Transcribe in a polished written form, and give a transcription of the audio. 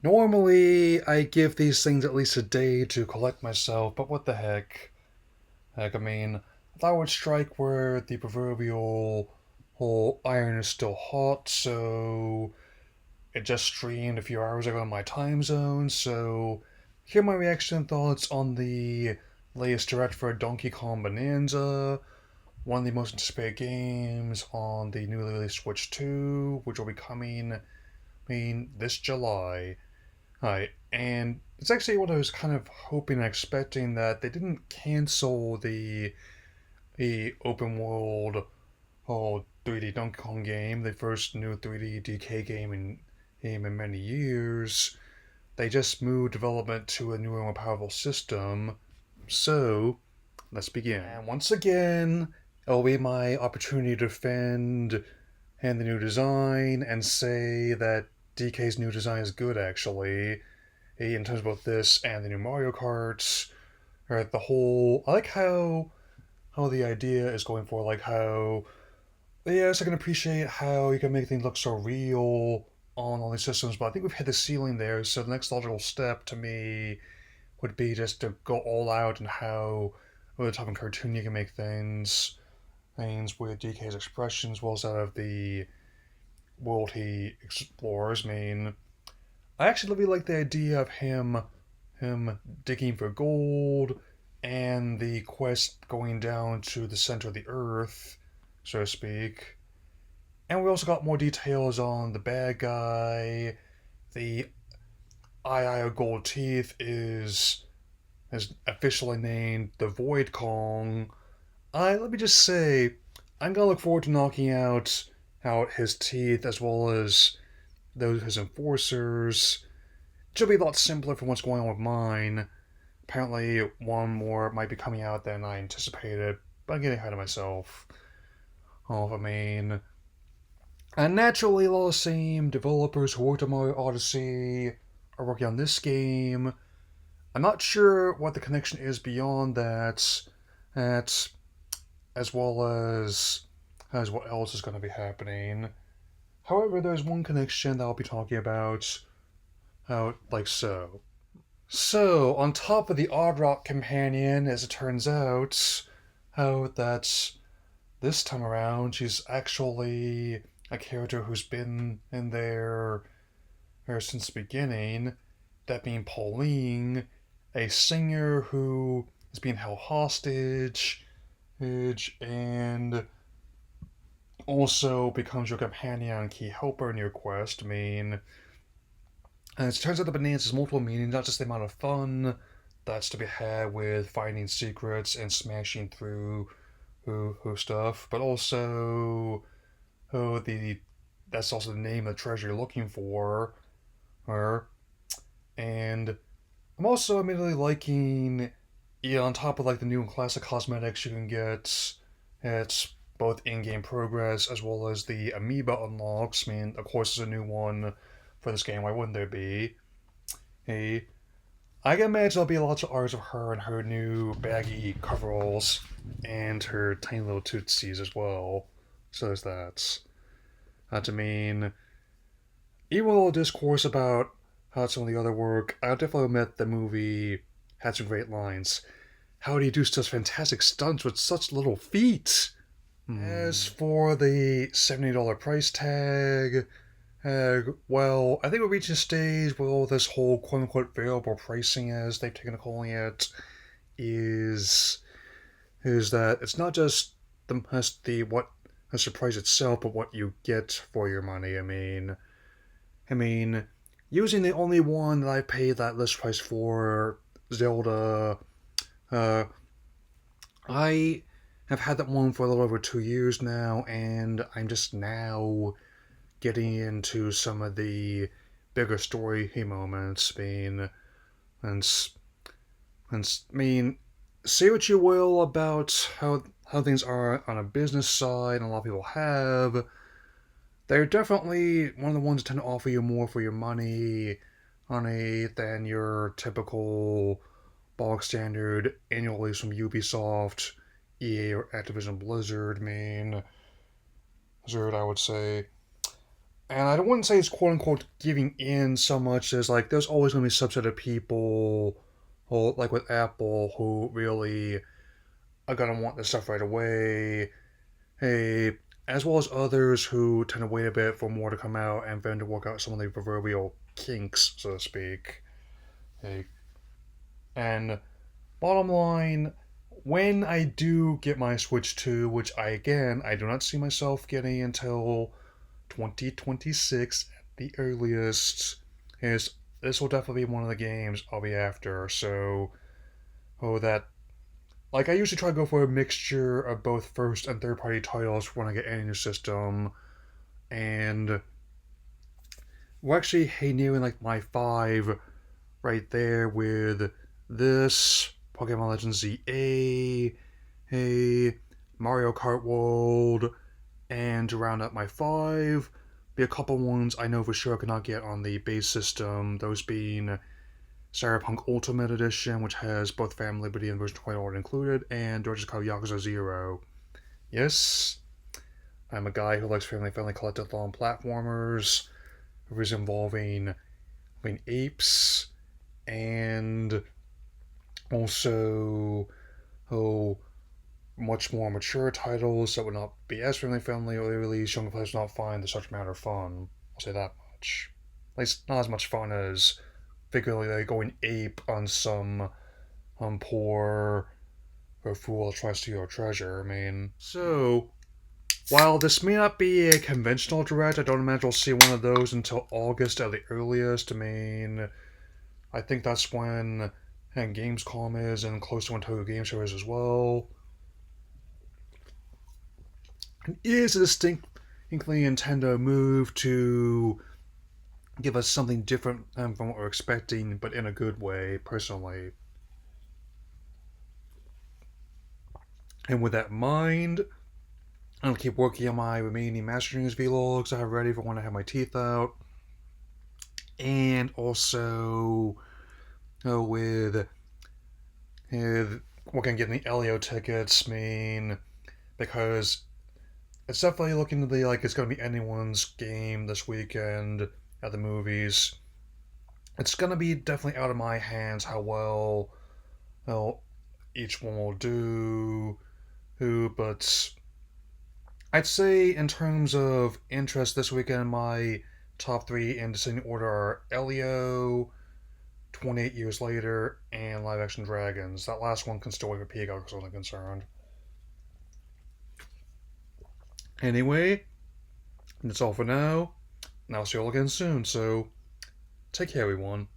Normally, I give these things at least a day to collect myself, but what the heck? Heck, I mean, I thought I would strike where the proverbial whole iron is still hot, so it just streamed a few hours ago in my time zone, so here are my reaction and thoughts on the latest direct for Donkey Kong Bonanza, one of the most anticipated games on the newly released Switch 2, which will be coming, this July. Hi, and it's actually what I was kind of hoping and expecting that they didn't cancel the open world 3D Donkey Kong game, the first new 3D DK game in many years. They just moved development to a newer, more powerful system. So, let's begin. And once again, it'll be my opportunity to defend and the new design and say that DK's new design is good actually in terms of both this and the new Mario Karts, or the whole. I like how the idea is going for like how yes, I can appreciate how you can make things look so real on all these systems, but I think we've hit the ceiling there. So the next logical step to me would be just to go all out and how over the top and cartoon you can make things with DK's expressions, well as out of the world he explores. I actually really like the idea of him digging for gold and the quest going down to the center of the earth, so to speak. And we also got more details on the bad guy. The Eye of Gold Teeth is officially named the Void Kong. Let me just say, I'm gonna look forward to knocking out his teeth as well as those of his enforcers. It should be a lot simpler from what's going on with mine. Apparently, one more might be coming out than I anticipated, but I'm getting ahead of myself. I mean, and naturally, a lot of the same developers who worked on Mario Odyssey are working on this game. I'm not sure what the connection is beyond that as well as what else is going to be happening. However, there's one connection that I'll be talking about, like so. So, on top of the Odd Rock companion, as it turns out, how that this time around she's actually a character who's been in there since the beginning. That being Pauline, a singer who is being held hostage, and also becomes your companion and key helper in your quest. And it turns out the Bonanza has multiple meanings, not just the amount of fun that's to be had with finding secrets and smashing through who stuff, but also the that's also the name of the treasure you're looking for. Her and I'm also immediately liking, on top of like the new and classic cosmetics you can get, it's both in-game progress as well as the amiibo unlocks. Of course, there's a new one for this game. Why wouldn't there be? Hey, I can imagine there'll be lots of art of her and her new baggy coveralls and her tiny little tootsies as well. So there's that. Not to mean, even with all the discourse about how some of the other work, I'll definitely admit the movie had some great lines. How do you do such fantastic stunts with such little feet? As for the $70 price tag, well, I think we're reaching a stage where all this whole quote unquote variable pricing, as they've taken to calling it, is is that it's not just the what the price itself, but what you get for your money. I mean, using the only one that I paid that list price for, Zelda, uh, I have had that one for a little over 2 years now, and I'm just now getting into some of the bigger story moments. And say what you will about how things are on a business side, and a lot of people have. They're definitely one of the ones that tend to offer you more for your money on than your typical bog standard annual release from Ubisoft, EA, or Activision Blizzard. Blizzard, I would say. And I wouldn't say it's quote unquote giving in so much as like there's always going to be a subset of people, who, like with Apple, who really are going to want this stuff right away. Hey, as well as others who tend to wait a bit for more to come out and then to work out some of the proverbial kinks, so to speak. Hey, and bottom line, when I do get my Switch 2, which I do not see myself getting until 2026 at the earliest, is this will definitely be one of the games I'll be after. So, that like I usually try to go for a mixture of both first and third party titles when I get any new system, and we're actually nearing like my five right there with this Pokemon Legends ZA, hey, Mario Kart World, and to round up my five, be a couple ones I know for sure I could not get on the base system. Those being Cyberpunk Ultimate Edition, which has both Phantom Liberty and Version 20 already included, and George's called Yakuza 0. Yes, I'm a guy who likes family-friendly collectathon platformers, movies involving apes, and also oh, much more mature titles that would not be as family-friendly or they release younger players not find the subject matter fun. I'll say that much. At least not as much fun as figuratively going ape on some poor or fool that tries to steal your treasure. I mean, so while this may not be a conventional direct, I don't imagine we'll see one of those until August at the earliest. I mean, I think that's when Gamescom is and close to when Tokyo Game Show is as well. It is a distinctly Nintendo move to give us something different from what we're expecting, but in a good way, personally. And with that in mind, I'll keep working on my remaining Master News vlogs I have ready for when I have my teeth out. And also with working on getting the Elio tickets, because it's definitely looking to be like it's going to be anyone's game this weekend at the movies. It's going to be definitely out of my hands how well each one will do. But I'd say in terms of interest this weekend, my top three in descending order are Elio, 28 Years Later, and Live Action Dragons. That last one can still wait for Peacock as far as I'm concerned. Anyway, that's all for now. And I'll see you all again soon, so take care, everyone.